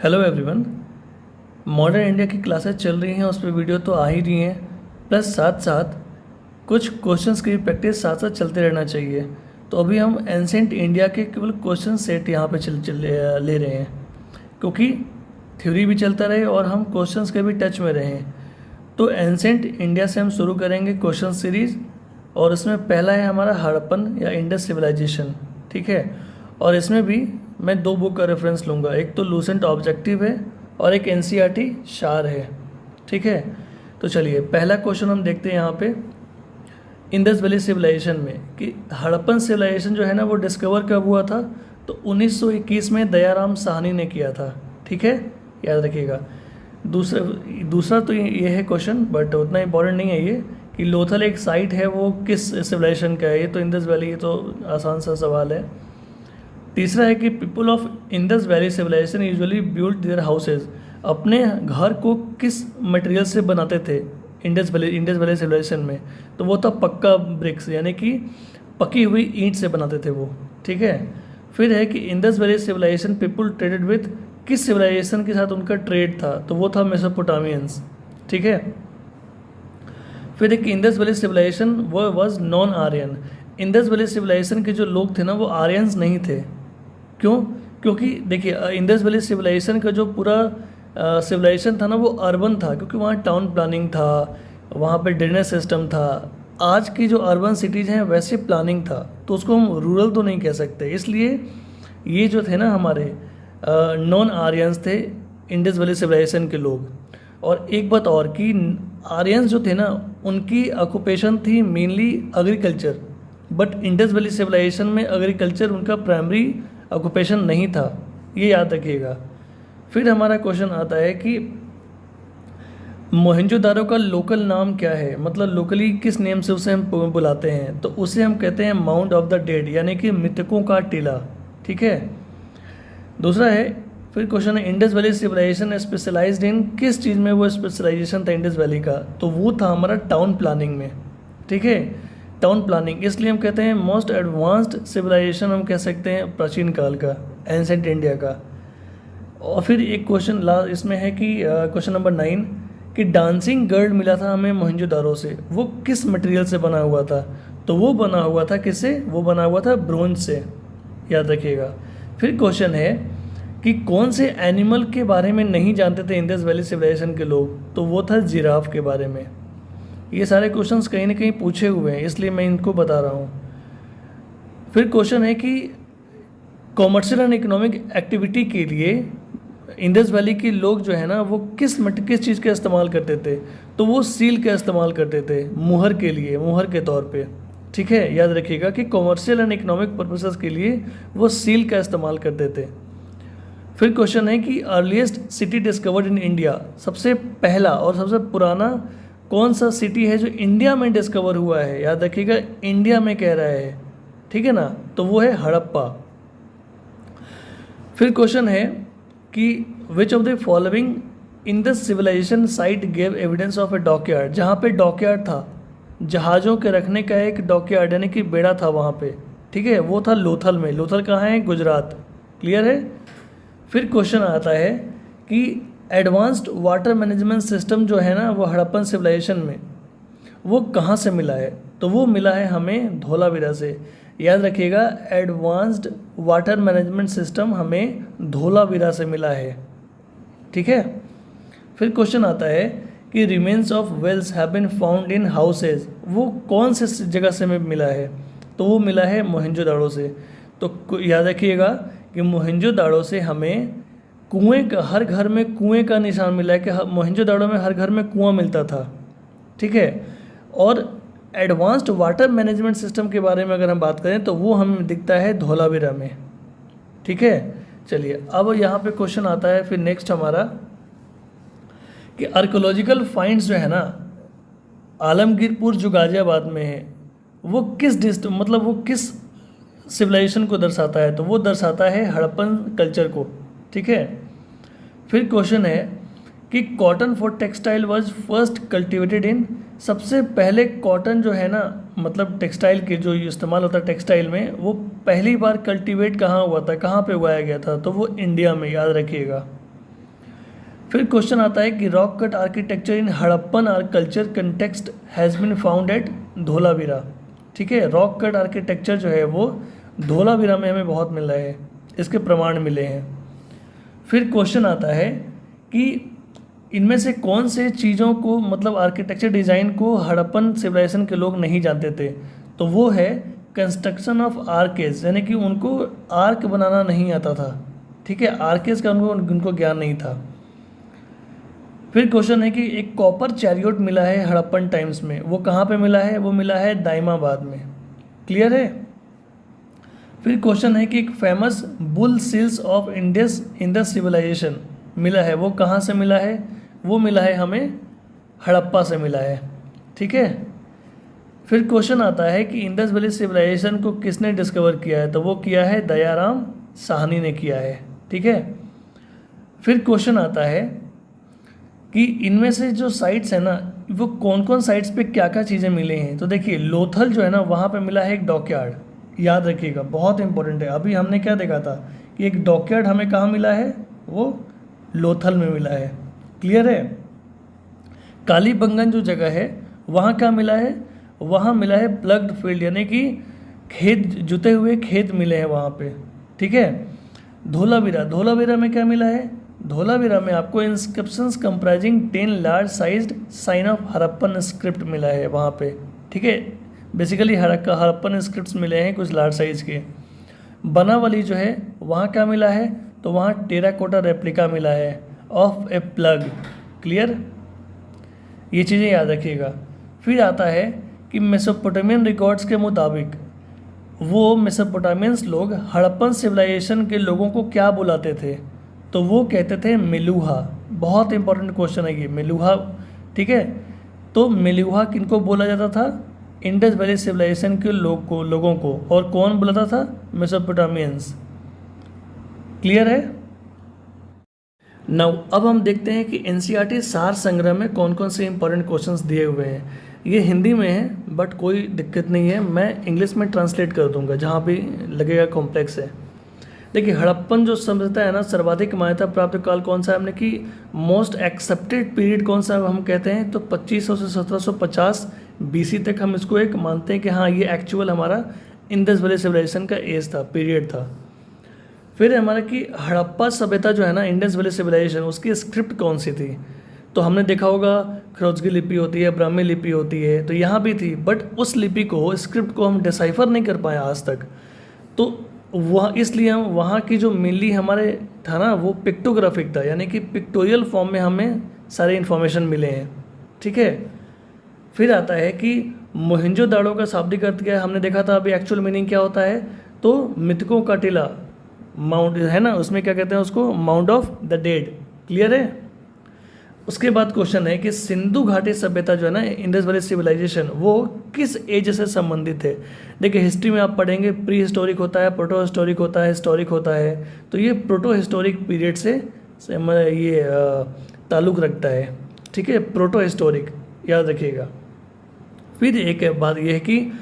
Hello everyone. Modern India की classes चल रही हैं, उस पर वीडियो तो आ ही रही हैं, प्लस साथ साथ कुछ क्वेश्चंस की प्रैक्टिस साथ साथ चलते रहना चाहिए। तो अभी हम एंसेंट इंडिया के केवल क्वेश्चन सेट यहाँ पे ले रहे हैं, क्योंकि थ्योरी भी चलता रहे और हम क्वेश्चंस के भी टच में रहें। तो एंसेंट इंडिया से हम शुरू करेंगे क्वेश्चन सीरीज़, और इसमें पहला है हमारा हड़प्पन या इंडस सिविलाइजेशन। ठीक है, और इसमें भी मैं दो बुक का रेफरेंस लूँगा, एक तो लूसेंट ऑब्जेक्टिव है और एक एनसीईआरटी शार है। ठीक है, तो चलिए पहला क्वेश्चन हम देखते हैं यहाँ पे इंडस वैली सिविलाइजेशन में कि हड़प्पन सिविलाइजेशन जो है ना वो डिस्कवर कब हुआ था। तो 1921 में दयाराम साहनी ने किया था। ठीक है, याद रखिएगा। दूसरा दूसरा तो ये है क्वेश्चन, बट उतना इंपॉर्टेंट नहीं है ये, कि लोथल एक साइट है वो किस सिविलाइजेशन का है। ये तो इंडस वैली, ये तो आसान सा सवाल है। तीसरा है कि people of Indus valley civilisation usually build their houses, अपने घर को किस मटेरियल से बनाते थे इंडस वैली सिविलाइजेशन में। तो वो था पक्का ब्रिक्स, यानी कि पकी हुई ईंट से बनाते थे वो। ठीक है, फिर है कि Indus valley civilisation people traded with, किस सिविलाइजेशन के साथ उनका ट्रेड था। तो वो था मेसोपोटामियंस। ठीक है, फिर एक इंडस वैली सिविलाइजेशन वो was non Aryan. Indus valley civilisation के जो लोग थे ना वो आर्यंस नहीं थे। क्यों? क्योंकि देखिए इंडस वैली सिविलाइजेशन का जो पूरा सिविलाइजेशन था ना वो अर्बन था, क्योंकि वहाँ टाउन प्लानिंग था, वहाँ पे ड्रेनेज सिस्टम था। आज की जो अर्बन सिटीज़ हैं वैसे प्लानिंग था, तो उसको हम रूरल तो नहीं कह सकते। इसलिए ये जो थे ना हमारे नॉन आर्यंस थे इंडस वैली सिविलाइजेशन के लोग। और एक बात और कि आर्यंस जो थे ना उनकी ऑक्यूपेशन थी mainly agriculture, but Indus valley civilisation में एग्रीकल्चर उनका प्राइमरी ऑक्यूपेशन नहीं था, ये याद रखिएगा। फिर हमारा क्वेश्चन आता है कि मोहनजोदारो का लोकल नाम क्या है, मतलब लोकली किस नेम से उसे हम बुलाते हैं। तो उसे हम कहते हैं माउंट ऑफ द डेड, यानी कि मृतकों का टीला। ठीक है, दूसरा है, फिर क्वेश्चन है इंडस वैली सिविलाइजेशन स्पेशलाइज्ड इन, किस चीज़ में वो स्पेशलाइजेशन था इंडस वैली का। तो वो था हमारा टाउन प्लानिंग में। ठीक है, टाउन प्लानिंग, इसलिए हम कहते हैं मोस्ट एडवांस्ड सिविलाइजेशन हम कह सकते हैं प्राचीन काल का, एंसेंट इंडिया का। और फिर एक क्वेश्चन लास्ट इसमें है कि क्वेश्चन नंबर 9 कि डांसिंग गर्ल मिला था हमें मोहनजोदारो से, वो किस मटेरियल से बना हुआ था। तो वो बना हुआ था किससे, वो बना हुआ था ब्रोंज से, याद रखिएगा। फिर क्वेश्चन है कि कौन से एनिमल के बारे में नहीं जानते थे इंडस वैली सिविलाइजेशन के लोग। तो वो था जिराफ के बारे में। ये सारे क्वेश्चंस कहीं ना कहीं पूछे हुए हैं, इसलिए मैं इनको बता रहा हूँ। फिर क्वेश्चन है कि कॉमर्शियल एंड इकोनॉमिक एक्टिविटी के लिए इंडस वैली के लोग जो है ना वो किस चीज़ का इस्तेमाल करते थे। तो वो सील का इस्तेमाल करते थे मुहर के लिए, मुहर के तौर पे। ठीक है, याद रखिएगा कि कॉमर्शियल एंड इकोनॉमिक पर्पसेस के लिए वो सील का इस्तेमाल करते थे। फिर क्वेश्चन है कि earliest city discovered in India, सबसे पहला और सबसे पुराना कौन सा सिटी है जो इंडिया में डिस्कवर हुआ है। याद रखिएगा इंडिया में कह रहा है, ठीक है ना, तो वो है हड़प्पा। फिर क्वेश्चन है कि which of the following in the civilisation site gave evidence of a dockyard, जहाँ पे डॉकयार्ड था, जहाज़ों के रखने का एक डॉकयार्ड यानी कि बेड़ा था वहाँ पे। ठीक है, वो था लोथल में। लोथल कहाँ है, गुजरात। क्लियर है। फिर क्वेश्चन आता है कि एडवांस्ड वाटर मैनेजमेंट सिस्टम जो है ना वो हड़प्पन सिविलाइजेशन में वो कहाँ से मिला है। तो वो मिला है हमें धोलावीरा से। याद रखिएगा एडवांस्ड वाटर मैनेजमेंट सिस्टम हमें धोलावीरा से मिला है। ठीक है, फिर क्वेश्चन आता है कि remains of wells have been found in houses, वो कौन से जगह से में मिला है। तो वो मिला है मोहनजोदाड़ो से। तो याद रखिएगा कि मोहनजोदाड़ो से हमें कुएं का, हर घर में कुएं का निशान मिला है कि मोहनजोदाड़ो में हर घर में कुआं मिलता था। ठीक है, और एडवांस्ड वाटर मैनेजमेंट सिस्टम के बारे में अगर हम बात करें तो वो हमें दिखता है धोलावीरा में। ठीक है, चलिए अब यहाँ पे क्वेश्चन आता है फिर नेक्स्ट हमारा कि आर्कोलॉजिकल फाइंड्स जो है ना आलमगीरपुर जो गाजियाबाद में है वो किस मतलब वो किस सिविलाइजेशन को दर्शाता है। तो वो दर्शाता है हड़प्पन कल्चर को। ठीक है, फिर क्वेश्चन है कि cotton for textile was first cultivated in, सबसे पहले कॉटन जो है ना मतलब टेक्सटाइल के जो इस्तेमाल होता है टेक्सटाइल में, वो पहली बार कल्टीवेट कहाँ हुआ था, कहाँ पे उगाया गया था। तो वो इंडिया में, याद रखिएगा। फिर क्वेश्चन आता है कि rock cut architecture in Harappan culture context has been found at Dholavira. ठीक है, रॉक कट आर्किटेक्चर जो है वो धोलावीरा में हमें बहुत मिला है, इसके प्रमाण मिले हैं। फिर क्वेश्चन आता है कि इनमें से कौन से चीज़ों को मतलब आर्किटेक्चर डिज़ाइन को हड़प्पन सिविलाइजेशन के लोग नहीं जानते थे, तो वो है कंस्ट्रक्शन ऑफ आर्केज, यानी कि उनको आर्क बनाना नहीं आता था। ठीक है, आर्केज का उनको ज्ञान नहीं था। फिर क्वेश्चन है कि एक कॉपर चैरियोट मिला है हड़प्पन टाइम्स में, वो कहाँ पे मिला है, वो मिला है दाइमाबाद में। क्लियर है। फिर क्वेश्चन है कि एक famous bull seals of Indus civilisation मिला है, वो कहाँ से मिला है, वो मिला है हमें हड़प्पा से मिला है। ठीक है। फिर क्वेश्चन आता है कि इंडस वैली सिविलाइजेशन को किसने डिस्कवर किया है, तो वो किया है दयाराम साहनी ने किया है। ठीक है। फिर क्वेश्चन आता है कि इनमें से जो साइट्स है ना, वो कौन कौन साइट्स पे क्या क्या चीज़ें मिली हैं। तो देखिए लोथल जो है ना, वहाँ पे मिला है एक डॉकयार्ड, याद रखिएगा बहुत इंपॉर्टेंट है। अभी हमने क्या देखा था कि एक डॉकयार्ड हमें कहाँ मिला है, वो लोथल में मिला है। क्लियर है। कालीबंगन जो जगह है वहाँ क्या मिला है, वहाँ मिला है प्लग्ड फील्ड, यानी कि खेत, जुते हुए खेत मिले हैं वहाँ पे। ठीक है। धोलावीरा में क्या मिला है, धोलावीरा में आपको inscriptions comprising 10 large sized sign of Harappan script मिला है वहाँ पे। ठीक है, बेसिकली हड़प्पन स्क्रिप्ट्स मिले हैं कुछ लार्ज साइज के। बनावली जो है वहाँ क्या मिला है, तो वहाँ टेराकोटा रेप्लिका मिला है ऑफ ए प्लग। क्लियर, ये चीज़ें याद रखिएगा। फिर आता है कि मेसोपोटामियन रिकॉर्ड्स के मुताबिक वो मेसोपोटामियंस लोग हड़प्पन सिविलाइजेशन के लोगों को क्या बुलाते थे, तो वो कहते थे मेलुहा। बहुत इंपॉर्टेंट क्वेश्चन है ये, मेलुहा। ठीक है, तो मेलुहा किनको बोला जाता था, इंडस वैली सिविलाइजेशन के लोगों को, और कौन बुलाता था, मेसोपोटामियंस। क्लियर है। नाउ अब हम देखते हैं कि एनसीईआरटी सार संग्रह में कौन कौन से इंपॉर्टेंट क्वेश्चंस दिए हुए हैं। ये हिंदी में है बट कोई दिक्कत नहीं है, मैं इंग्लिश में ट्रांसलेट कर दूंगा जहाँ भी लगेगा कॉम्प्लेक्स है। देखिए हड़प्पन जो सभ्यता है ना, सर्वाधिक मान्यता प्राप्त काल कौन सा है, हमने कि मोस्ट एक्सेप्टेड पीरियड कौन सा हम कहते हैं, तो 2500 से 1750 बीसी तक हम इसको एक मानते हैं कि हाँ ये एक्चुअल हमारा इंडस वैली सिविलाइजेशन का एज था, पीरियड था। फिर हमारा कि हड़प्पा सभ्यता जो है ना, इंडस वैली सिविलाइजेशन, उसकी स्क्रिप्ट कौन सी थी, तो हमने देखा होगा खरोज्गी लिपि होती है, ब्राह्मी लिपि होती है, तो यहाँ भी थी, बट उस लिपि को, स्क्रिप्ट को हम डिसाइफर नहीं कर पाए आज तक। तो वहाँ इसलिए हम वहाँ की जो मेनली हमारे था ना, वो पिक्टोग्राफिक था, यानी कि पिक्टोरियल फॉर्म में हमें सारे इन्फॉर्मेशन मिले हैं। ठीक है। फिर आता है कि मोहनजोदाड़ो का शाब्दिक अर्थ क्या है, हमने देखा था। अभी एक्चुअल मीनिंग क्या होता है, तो मृतकों का टीला, माउंट है ना, उसमें क्या कहते हैं उसको, mount of the dead. Clear है। उसके बाद क्वेश्चन है कि सिंधु घाटी सभ्यता जो है ना, इंडस वैली सिविलाइजेशन, वो किस एज से संबंधित है। देखिए हिस्ट्री में आप पढ़ेंगे प्री हिस्टोरिक होता है, प्रोटो हिस्टोरिक होता है, हिस्टोरिक होता है, तो ये प्रोटो हिस्टोरिक पीरियड से ये ताल्लुक़ रखता है। ठीक है, प्रोटो हिस्टोरिक, याद रखिएगा। फिर एक बात यह है कि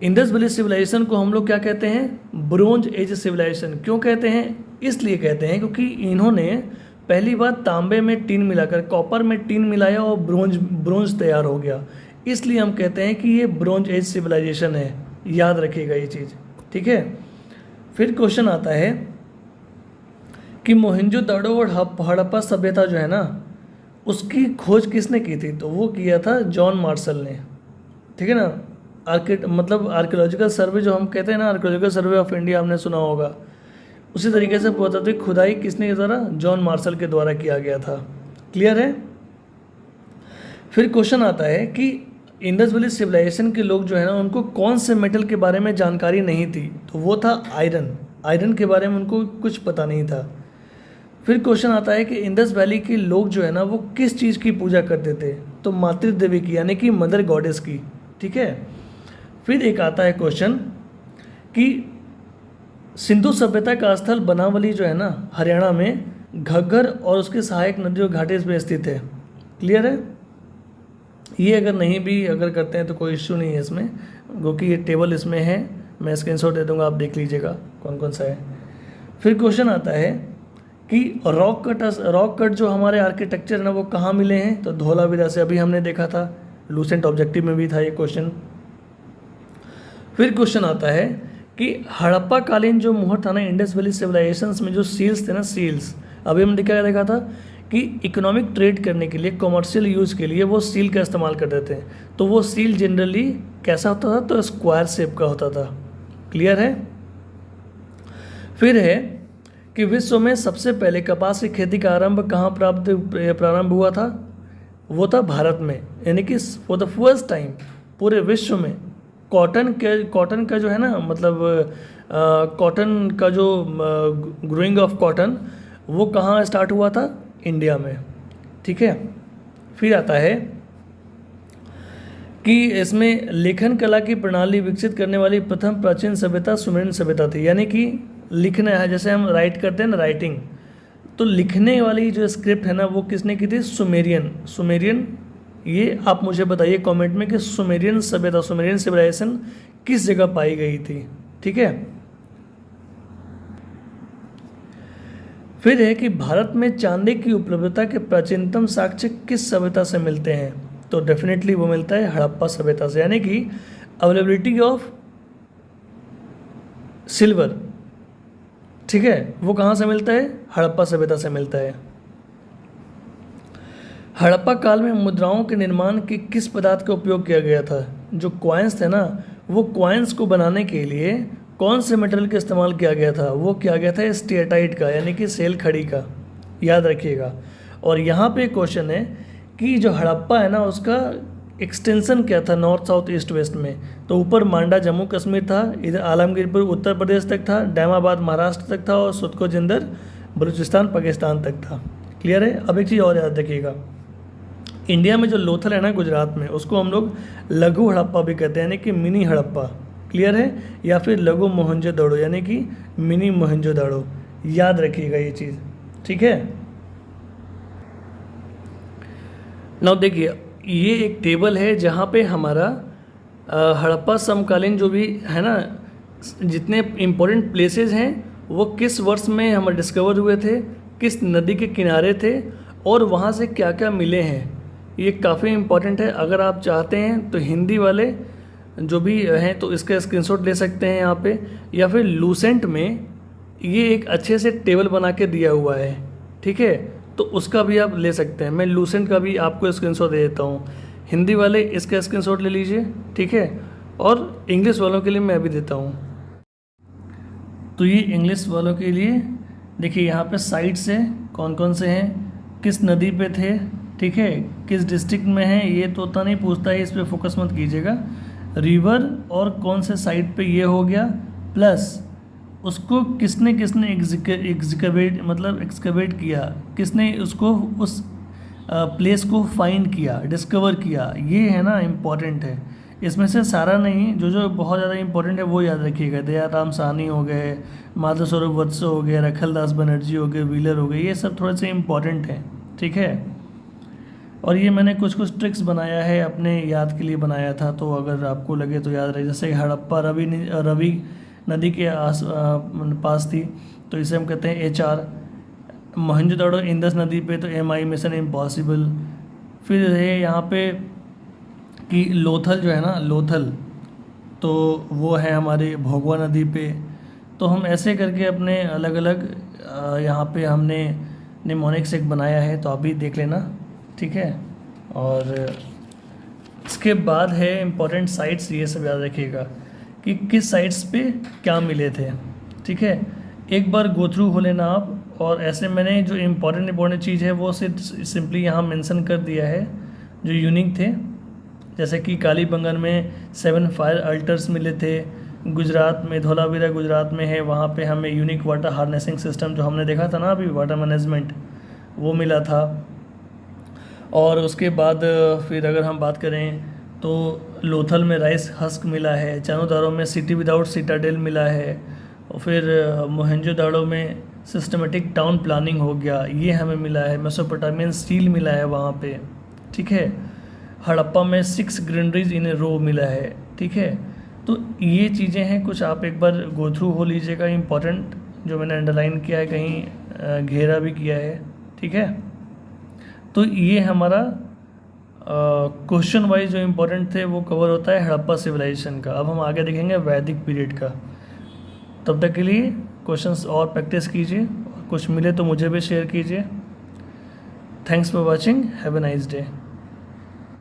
इंडस वैली सिविलाइजेशन को हम लोग क्या कहते हैं, ब्रोंज एज सिविलाइजेशन। क्यों कहते हैं, इसलिए कहते हैं क्योंकि इन्होंने पहली बार तांबे में टीन मिलाकर, कॉपर में टीन मिलाया और ब्रोंज तैयार हो गया, इसलिए हम कहते हैं कि ये ब्रोंज एज सिविलाइजेशन है। याद रखिएगा ये चीज़। ठीक है। फिर क्वेश्चन आता है कि मोहनजोदड़ो और हड़प्पा सभ्यता जो है ना, उसकी खोज किसने की थी, तो वो किया था जॉन मार्शल ने। ठीक है ना, मतलब आर्कियोलॉजिकल सर्वे जो हम कहते हैं ना, आर्कियोलॉजिकल सर्वे ऑफ इंडिया हमने सुना होगा, उसी तरीके से पुरातत्विक खुदाई किसने द्वारा, जॉन मार्शल के द्वारा किया गया था। क्लियर है। फिर क्वेश्चन आता है कि इंडस वैली सिविलाइजेशन के लोग जो है ना, उनको कौन से मेटल के बारे में जानकारी नहीं थी, तो वो था आयरन। आयरन के बारे में उनको कुछ पता नहीं था। फिर क्वेश्चन आता है कि इंडस वैली के लोग जो है ना, वो किस चीज़ की पूजा करते थे, तो मातृ देवी की, यानी कि मदर गॉडेस की। ठीक है। फिर एक आता है क्वेश्चन कि सिंधु सभ्यता का स्थल बनावली जो है ना, हरियाणा में घग्गर और उसके सहायक नदियों घाटी में स्थित है। क्लियर है। ये अगर नहीं भी अगर करते हैं तो कोई इश्यू नहीं है इसमें, क्योंकि ये टेबल इसमें है, मैं स्क्रीनशॉट दे दूंगा, आप देख लीजिएगा कौन कौन सा है। फिर क्वेश्चन आता है कि रॉक कट जो हमारे आर्किटेक्चर है ना वो कहाँ मिले हैं, तो धौलावीरा से अभी हमने देखा था, लूसेंट ऑब्जेक्टिव में भी था ये क्वेश्चन। फिर क्वेश्चन आता है कि हड़प्पा कालीन जो मुहूर्त था ना इंडस वैली सिविलाइजेशंस में, जो सील्स थे ना, सील्स अभी हमने देखा था कि इकोनॉमिक ट्रेड करने के लिए, कॉमर्शियल यूज़ के लिए वो सील का इस्तेमाल करते थे। तो वो सील जनरली कैसा होता था, तो स्क्वायर शेप का होता था। क्लियर है। फिर है कि विश्व में सबसे पहले कपास की खेती का आरंभ कहाँ प्रारंभ हुआ था, वो था भारत में, यानी कि फॉर द फर्स्ट टाइम पूरे विश्व में कॉटन का जो है ना, मतलब कॉटन का जो ग्रोइंग ऑफ कॉटन वो कहाँ स्टार्ट हुआ था, इंडिया में। ठीक है। फिर आता है कि इसमें लेखन कला की प्रणाली विकसित करने वाली प्रथम प्राचीन सभ्यता सुमेरियन सभ्यता थी। यानी कि लिखना है, जैसे हम राइट करते हैं ना, राइटिंग, तो लिखने वाली जो स्क्रिप्ट है ना वो किसने की थी, सुमेरियन। ये आप मुझे बताइए कमेंट में कि सुमेरियन सभ्यता, सुमेरियन सिविलाइजेशन किस जगह पाई गई थी। ठीक है। फिर है कि भारत में चांदी की उपलब्धता के प्राचीनतम साक्ष्य किस सभ्यता से मिलते हैं, तो डेफिनेटली वो मिलता है हड़प्पा सभ्यता से। यानी कि अवेलेबिलिटी ऑफ सिल्वर, ठीक है, वो कहाँ से मिलता है, हड़प्पा सभ्यता से मिलता है। हड़प्पा काल में मुद्राओं के निर्माण के किस पदार्थ का उपयोग किया गया था, जो कॉइन्स थे ना, वो कॉइन्स को बनाने के लिए कौन से मटेरियल का इस्तेमाल किया गया था, वो किया गया था स्टेटाइट का, यानी कि सेल खड़ी का, याद रखिएगा। और यहाँ पे क्वेश्चन है कि जो हड़प्पा है ना उसका एक्सटेंशन क्या था नॉर्थ साउथ ईस्ट वेस्ट में, तो ऊपर मांडा जम्मू कश्मीर था, इधर आलमगीरपुर उत्तर प्रदेश तक था, डैमाबाद महाराष्ट्र तक था, और सुतको जिंदर बलूचिस्तान पाकिस्तान तक था। क्लियर है। अब एक चीज़ और याद रखिएगा, इंडिया में जो लोथल है ना गुजरात में, उसको हम लोग लघु हड़प्पा भी कहते हैं, यानी कि मिनी हड़प्पा। क्लियर है। या फिर लघु मोहनजोदड़ो, यानी कि मिनी मोहनजोदड़ो, याद रखिएगा ये चीज़। ठीक है। नाउ देखिए, ये एक टेबल है जहाँ पे हमारा हड़प्पा समकालीन जो भी है ना, जितने इम्पोर्टेंट प्लेसेस हैं वो किस वर्ष में हमें डिस्कवर हुए थे, किस नदी के किनारे थे, और वहाँ से क्या क्या मिले हैं। ये काफ़ी इम्पोर्टेंट है। अगर आप चाहते हैं तो हिंदी वाले जो भी हैं तो इसका स्क्रीनशॉट ले सकते हैं यहाँ पे, या फिर लूसेंट में ये एक अच्छे से टेबल बना के दिया हुआ है। ठीक है, तो उसका भी आप ले सकते हैं। मैं लूसेंट का भी आपको स्क्रीनशॉट दे देता हूँ, हिंदी वाले इसका स्क्रीनशॉट ले लीजिए। ठीक है, और इंग्लिश वालों के लिए मैं भी देता हूँ। तो ये इंग्लिश वालों के लिए देखिए, यहाँ पे साइट से कौन कौन से हैं, किस नदी पे थे, ठीक है, किस डिस्ट्रिक्ट में है, ये तो उतना नहीं पूछता है, इस पर फोकस मत कीजिएगा। रिवर और कौन से साइट पे ये हो गया, प्लस उसको किसने एक्सकवेट किया, किसने उसको उस प्लेस को फाइंड किया, डिस्कवर किया, ये है ना इम्पॉर्टेंट है। इसमें से सारा नहीं, जो जो बहुत ज़्यादा इम्पोर्टेंट है वो याद रखिएगा। दयाराम साहनी हो गए, माधव स्वरूप वत्स हो गए, रखलदास बनर्जी हो गए, व्हीलर हो गए, ये सब थोड़े से इम्पोर्टेंट हैं। ठीक है। और ये मैंने कुछ कुछ ट्रिक्स बनाया है, अपने याद के लिए बनाया था, तो अगर आपको लगे तो याद रहे। जैसे हड़प्पा रवि नदी के पास थी, तो इसे हम कहते हैं HR। मोहनजोदड़ो इंदस नदी पे, तो MI मिशन इम्पॉसिबल। फिर है यहाँ पे कि लोथल जो है ना, लोथल, तो वो है हमारे भोगवा नदी पे। तो हम ऐसे करके अपने अलग अलग यहाँ पे हमने निमोनिक्स एक बनाया है, तो आप भी देख लेना। ठीक है। और इसके बाद है इम्पोर्टेंट साइट्स, ये सब याद रखिएगा कि किस साइट्स पे क्या मिले थे। ठीक है, एक बार गो थ्रू हो लेना आप। और ऐसे मैंने जो इम्पोर्टेंट चीज़ है वो सिंपली यहाँ मेंशन कर दिया है जो यूनिक थे। जैसे कि कालीबंगन में 7 फायर अल्टर्स मिले थे, गुजरात में धौलावीरा गुजरात में है, वहाँ पे हमें यूनिक वाटर हार्नेसिंग सिस्टम जो हमने देखा था ना अभी, वाटर मैनेजमेंट, वो मिला था। और उसके बाद फिर अगर हम बात करें तो लोथल में राइस हस्क मिला है, चानोदारो में सिटी विदाउट सिटाडेल मिला है, और फिर मोहनजोदाड़ो में सिस्टमेटिक टाउन प्लानिंग हो गया, ये हमें मिला है। मेसोपोटामियन स्टील मिला है वहाँ पे। ठीक है। हड़प्पा में 6 ग्रेनरीज इन ए रो मिला है। ठीक है। तो ये चीज़ें हैं कुछ, आप एक बार गो थ्रू हो लीजिएगा इम्पॉर्टेंट जो मैंने अंडरलाइन किया है, कहीं घेरा भी किया है, ठीक है। तो ये हमारा क्वेश्चन वाइज जो इम्पोर्टेंट थे वो कवर होता है हड़प्पा सिविलाइजेशन का। अब हम आगे देखेंगे वैदिक पीरियड का। तब तक के लिए क्वेश्चंस और प्रैक्टिस कीजिए, कुछ मिले तो मुझे भी शेयर कीजिए। Thanks for watching, have a nice day.